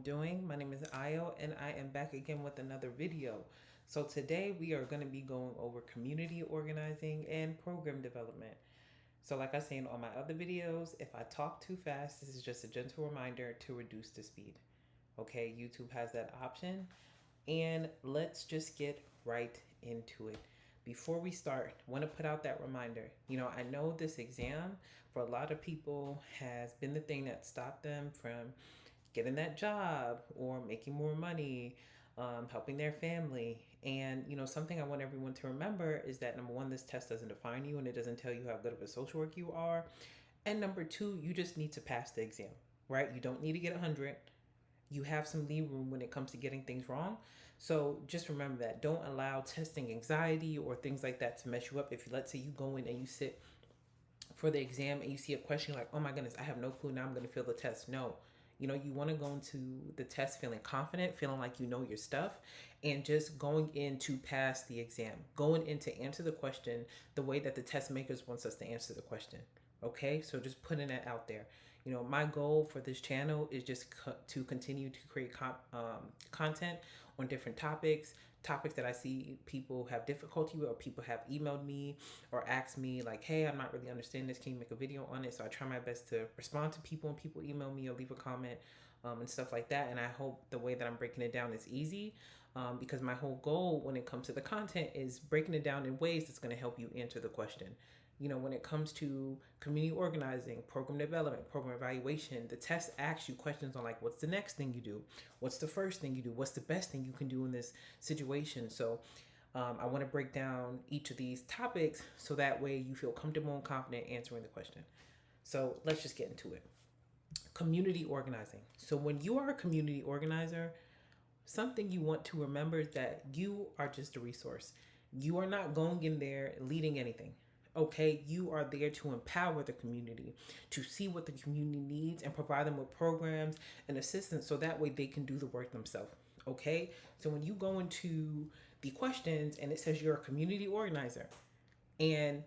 doing? My name is Ayo and I am back again with another video. So today we are going to be going over community organizing and program development. So like I say in all my other videos, if I talk too fast, this is just a gentle reminder to reduce the speed. Okay, YouTube has that option. And let's just get right into it. Before we start, I want to put out that reminder. I know this exam for a lot of people has been the thing that stopped them from getting that job or making more money, helping their family. And, something I want everyone to remember is that number one, this test doesn't define you and it doesn't tell you how good of a social worker you are. And number two, you just need to pass the exam, right? You don't need to get 100. You have some leeway when it comes to getting things wrong. So just remember that. Don't allow testing anxiety or things like that to mess you up. If let's say you go in and you sit for the exam and you see a question like, oh my goodness, I have no clue, now I'm going to fail the test. No. You want to go into the test feeling confident, feeling like you know your stuff, and just going in to pass the exam, going in to answer the question the way that the test makers wants us to answer the question. Okay, so just putting that out there. My goal for this channel is just to continue to create content on different topics that I see people have difficulty with, or people have emailed me or asked me like, hey, I'm not really understanding this, can you make a video on it? So I try my best to respond to people when people email me or leave a comment, and stuff like that. And I hope the way that I'm breaking it down is easy, because my whole goal when it comes to the content is breaking it down in ways that's going to help you answer the question. When it comes to community organizing, program development, program evaluation, the test asks you questions on like, what's the next thing you do? What's the first thing you do? What's the best thing you can do in this situation? So I want to break down each of these topics so that way you feel comfortable and confident answering the question. So let's just get into it. Community organizing. So when you are a community organizer, something you want to remember is that you are just a resource. You are not going in there leading anything. Okay, you are there to empower the community, to see what the community needs and provide them with programs and assistance so that way they can do the work themselves. Okay, so when you go into the questions and it says you're a community organizer and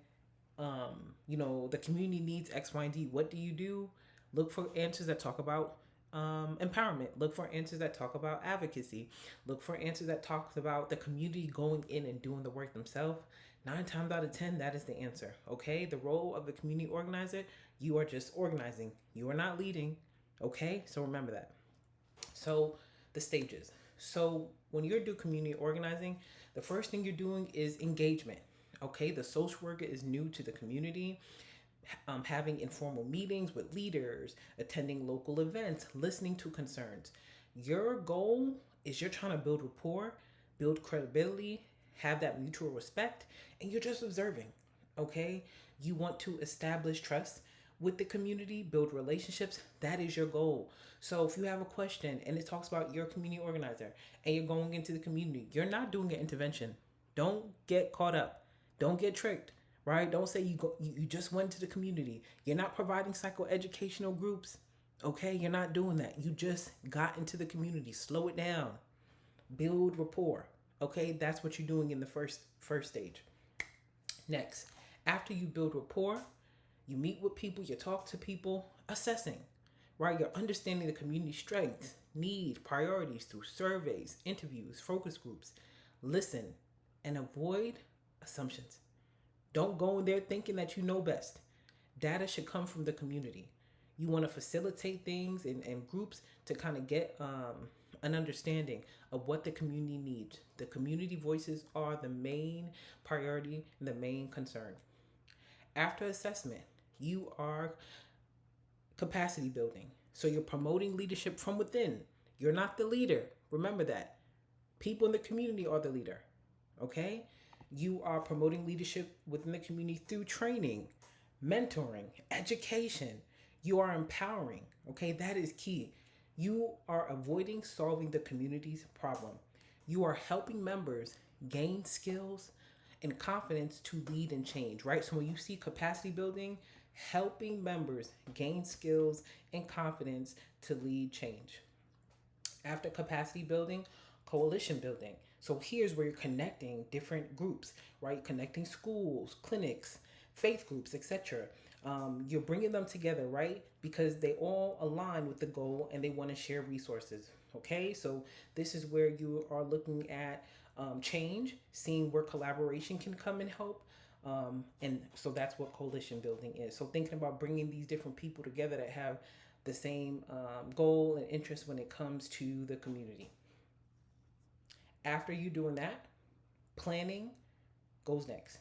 the community needs X, Y, and D, what do? Look for answers that talk about empowerment. Look for answers that talk about advocacy. Look for answers that talks about the community going in and doing the work themselves. 9 times out of 10, that is the answer. Okay, the role of the community organizer, you are just organizing. You are not leading. Okay, so remember that. So the stages. So when you're doing community organizing, the first thing you're doing is engagement. Okay, the social worker is new to the community. Having informal meetings with leaders, attending local events, listening to concerns. Your goal is you're trying to build rapport, build credibility, have that mutual respect, and you're just observing. Okay, you want to establish trust with the community, build relationships. That is your goal. So if you have a question and it talks about your community organizer and you're going into the community, you're not doing an intervention. Don't get caught up. Don't get tricked, right? Don't say you just went to the community. You're not providing psychoeducational groups. Okay, you're not doing that. You just got into the community. Slow it down. Build rapport. Okay, that's what you're doing in the first stage. Next, after you build rapport, you meet with people, you talk to people, assessing, right? You're understanding the community strengths, needs, priorities through surveys, interviews, focus groups. Listen and avoid assumptions. Don't go in there thinking that you know best. Data should come from the community. You want to facilitate things in groups to kind of get an understanding of what the community needs. The community voices are the main priority and the main concern. After assessment, you are capacity building. So you're promoting leadership from within. You're not the leader. Remember that. People in the community are the leader. Okay? You are promoting leadership within the community through training, mentoring, education. You are empowering. Okay? That is key. You are avoiding solving the community's problem. You are helping members gain skills and confidence to lead and change, right? So when you see capacity building, helping members gain skills and confidence to lead change. After capacity building, coalition building. So here's where you're connecting different groups, right? Connecting schools, clinics, faith groups, etc. You're bringing them together, right? Because they all align with the goal and they want to share resources. Okay, so this is where you are looking at change, seeing where collaboration can come and help. And so that's what coalition building is. So thinking about bringing these different people together that have the same goal and interest when it comes to the community. After you doing that, planning goes next.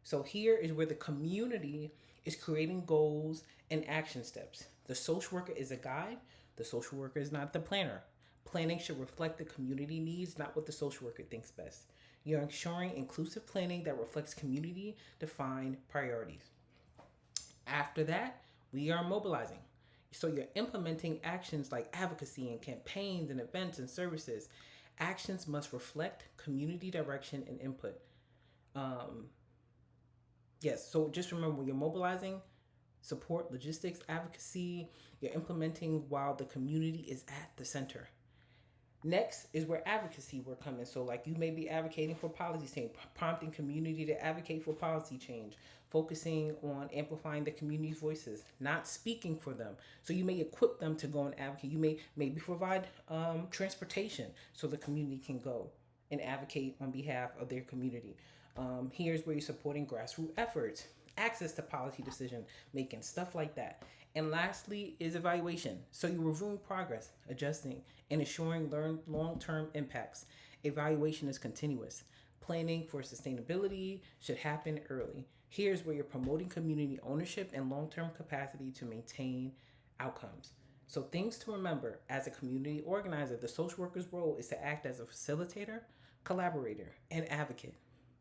So here is where the community is creating goals and action steps. The social worker is a guide. The social worker is not the planner. Planning should reflect the community needs, not what the social worker thinks best. You're ensuring inclusive planning that reflects community defined priorities. After that, we are mobilizing. So you're implementing actions like advocacy and campaigns and events and services. Actions must reflect community direction and input. Um, yes, so just remember when you're mobilizing, support, logistics, advocacy, you're implementing while the community is at the center. Next is where advocacy will come in. So, like you may be advocating for policy change, prompting community to advocate for policy change, focusing on amplifying the community's voices, not speaking for them. So, you may equip them to go and advocate. You may maybe provide transportation so the community can go and advocate on behalf of their community. Here's where you're supporting grassroots efforts, access to policy decision making, stuff like that. And lastly is evaluation. So you're reviewing progress, adjusting, and ensuring long-term impacts. Evaluation is continuous. Planning for sustainability should happen early. Here's where you're promoting community ownership and long-term capacity to maintain outcomes. So things to remember as a community organizer, the social worker's role is to act as a facilitator, collaborator, and advocate.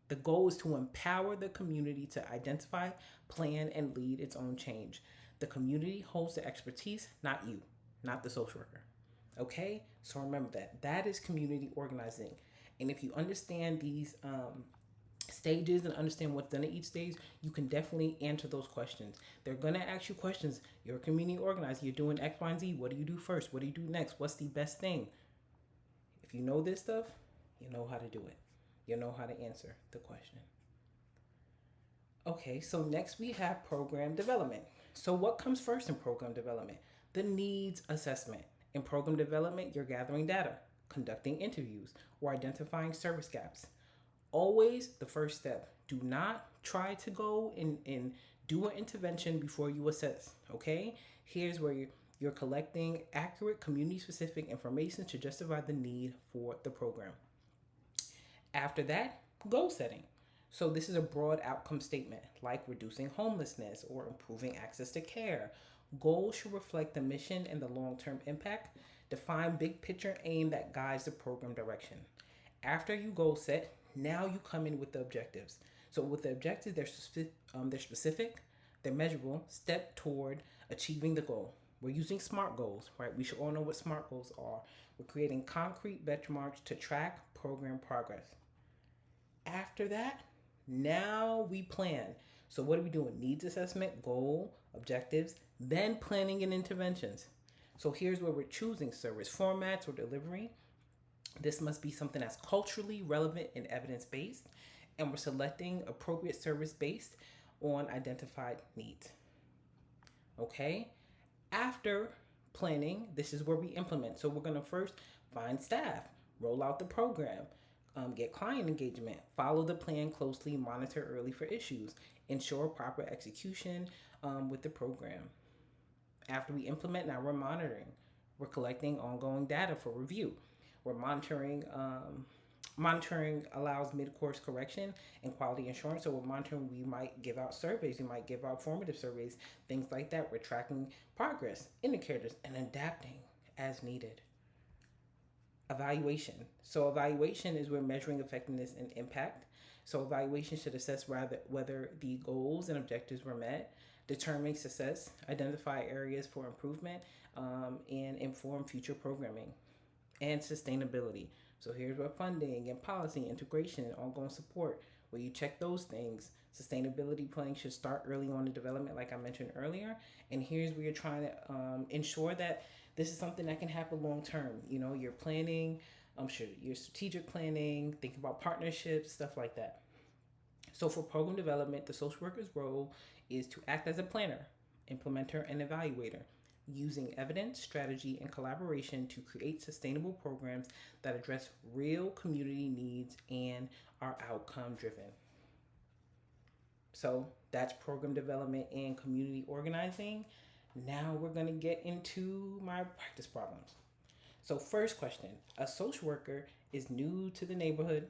The goal is to empower the community to identify, plan, and lead its own change. The community holds the expertise, not you, not the social worker. Okay? So remember that. That is community organizing. And if you understand these stages and understand what's done at each stage, you can definitely answer those questions. They're going to ask you questions. You're a community organizer. You're doing X, Y, and Z. What do you do first? What do you do next? What's the best thing? If you know this stuff, you know how to do it. You know how to answer the question. Okay, so next we have program development. So what comes first in program development? The needs assessment. In program development, you're gathering data, conducting interviews, or identifying service gaps. Always the first step. Do not try to go and do an intervention before you assess, okay? Here's where you're collecting accurate community-specific information to justify the need for the program. After that, goal setting. So this is a broad outcome statement like reducing homelessness or improving access to care. Goals should reflect the mission and the long-term impact. Define big picture aim that guides the program direction. After you goal set, now you come in with the objectives. So with the objectives, they're specific, they're measurable, step toward achieving the goal. We're using SMART goals, right? We should all know what SMART goals are. We're creating concrete benchmarks to track program progress. After that, now we plan. So what are we doing? Needs assessment, goal, objectives, then planning and interventions. So here's where we're choosing service formats or delivery. This must be something that's culturally relevant and evidence-based, and we're selecting appropriate service based on identified needs. Okay? After planning, this is where we implement. So we're going to first find staff, roll out the program, get client engagement, follow the plan closely, monitor early for issues, ensure proper execution with the program. After we implement, now we're monitoring. We're collecting ongoing data for review. We're monitoring. Monitoring allows mid-course correction and quality assurance. So we're monitoring. We might give out surveys. We might give out formative surveys, things like that. We're tracking progress, indicators, and adapting as needed. Evaluation. So evaluation is where measuring effectiveness and impact. So evaluation should assess whether the goals and objectives were met, determine success, identify areas for improvement, and inform future programming. And sustainability. So here's where funding and policy integration and ongoing support, where you check those things. Sustainability planning should start early on in development, like I mentioned earlier. And here's where you're trying to ensure that this is something that can happen long term. You know, you're planning, your strategic planning, thinking about partnerships, stuff like that. So for program development, the social worker's role is to act as a planner, implementer, and evaluator, using evidence, strategy, and collaboration to create sustainable programs that address real community needs and are outcome driven. So that's program development and community organizing. Now we're going to get into my practice problems. So, first question: a social worker is new to the neighborhood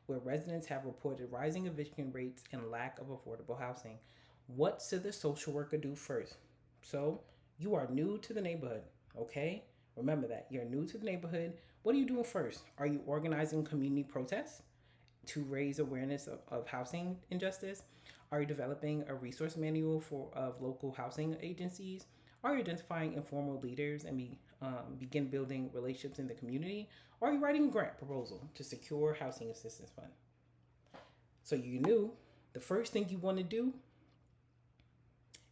where residents have reported rising eviction rates and lack of affordable housing. What should the social worker do first? So, you are new to the neighborhood, okay? Remember that. You're new to the neighborhood. What are you doing first? Are you organizing community protests to raise awareness of housing injustice? Are you developing a resource manual of local housing agencies? Are you identifying informal leaders and begin building relationships in the community? Or are you writing a grant proposal to secure housing assistance fund? So you knew the first thing you want to do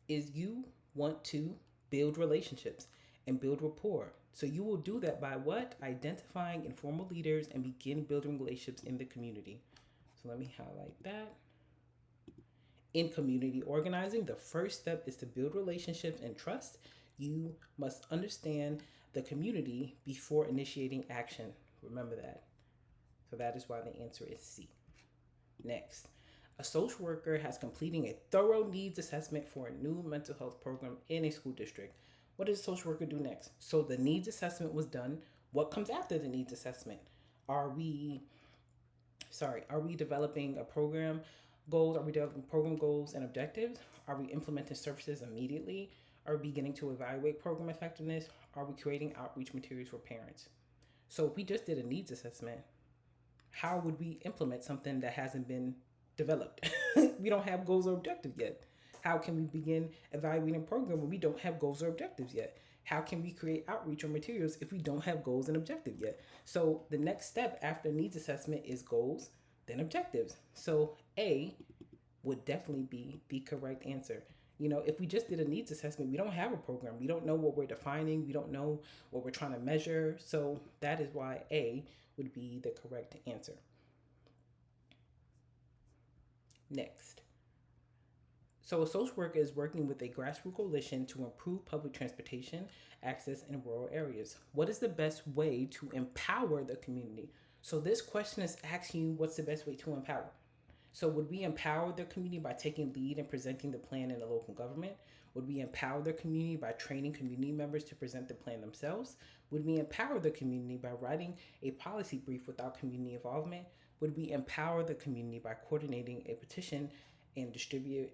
is you want to build relationships and build rapport. So you will do that by what? Identifying informal leaders and begin building relationships in the community. So let me highlight that. In community organizing, the first step is to build relationships and trust. You must understand the community before initiating action. Remember that. So that is why the answer is C. Next, a social worker has completing a thorough needs assessment for a new mental health program in a school district. What does a social worker do next? So the needs assessment was done. What comes after the needs assessment? Are we developing a program goals? Are we developing program goals and objectives? Are we implementing services immediately? Are we beginning to evaluate program effectiveness? Are we creating outreach materials for parents? So if we just did a needs assessment, how would we implement something that hasn't been developed? We don't have goals or objectives yet. How can we begin evaluating a program when we don't have goals or objectives yet? How can we create outreach or materials if we don't have goals and objectives yet? So the next step after needs assessment is goals, then objectives. So A would definitely be the correct answer. If we just did a needs assessment, we don't have a program. We don't know what we're defining. We don't know what we're trying to measure. So that is why A would be the correct answer. Next. So a social worker is working with a grassroots coalition to improve public transportation access in rural areas. What is the best way to empower the community? So this question is asking you what's the best way to empower. So would we empower the community by taking lead and presenting the plan in the local government? Would we empower the community by training community members to present the plan themselves? Would we empower the community by writing a policy brief without community involvement? Would we empower the community by coordinating a petition and distribute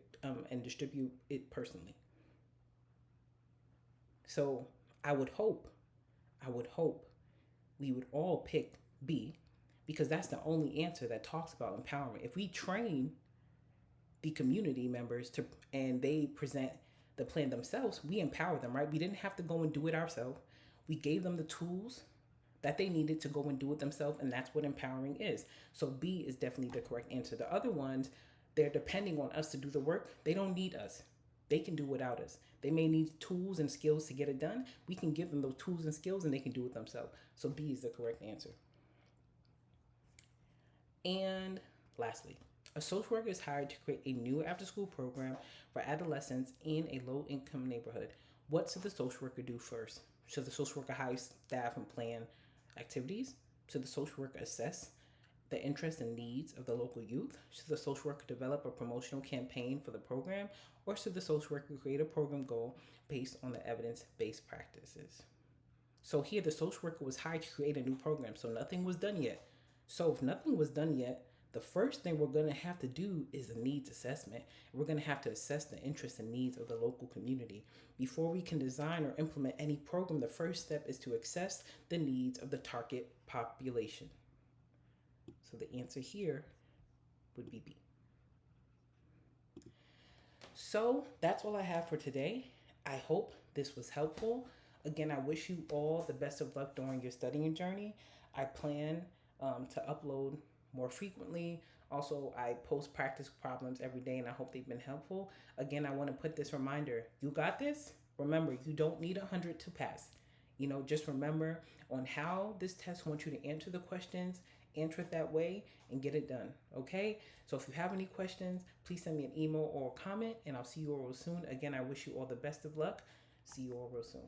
it personally? So I would hope we would all pick B, because that's the only answer that talks about empowerment. If we train the community members and they present the plan themselves, we empower them, right? We didn't have to go and do it ourselves. We gave them the tools that they needed to go and do it themselves, and that's what empowering is. So B is definitely the correct answer. The other ones, they're depending on us to do the work. They don't need us. They can do without us. They may need tools and skills to get it done. We can give them those tools and skills and they can do it themselves. So B is the correct answer. And lastly, a social worker is hired to create a new after-school program for adolescents in a low-income neighborhood. What should the social worker do first? Should the social worker hire staff and plan activities? Should the social worker assess the interests and needs of the local youth? Should the social worker develop a promotional campaign for the program? Or should the social worker create a program goal based on the evidence-based practices? So here the social worker was hired to create a new program, so nothing was done yet. So if nothing was done yet, the first thing we're going to have to do is a needs assessment. We're going to have to assess the interests and needs of the local community. Before we can design or implement any program, the first step is to assess the needs of the target population. So the answer here would be B. So that's all I have for today. I hope this was helpful. Again, I wish you all the best of luck during your studying journey. I plan to upload more frequently. Also, I post practice problems every day and I hope they've been helpful. Again, I want to put this reminder. You got this? Remember, you don't need 100 to pass. Just remember on how this test wants you to answer the questions answer it that way, and get it done. Okay? So if you have any questions, please send me an email or a comment, and I'll see you all real soon. Again, I wish you all the best of luck. See you all real soon.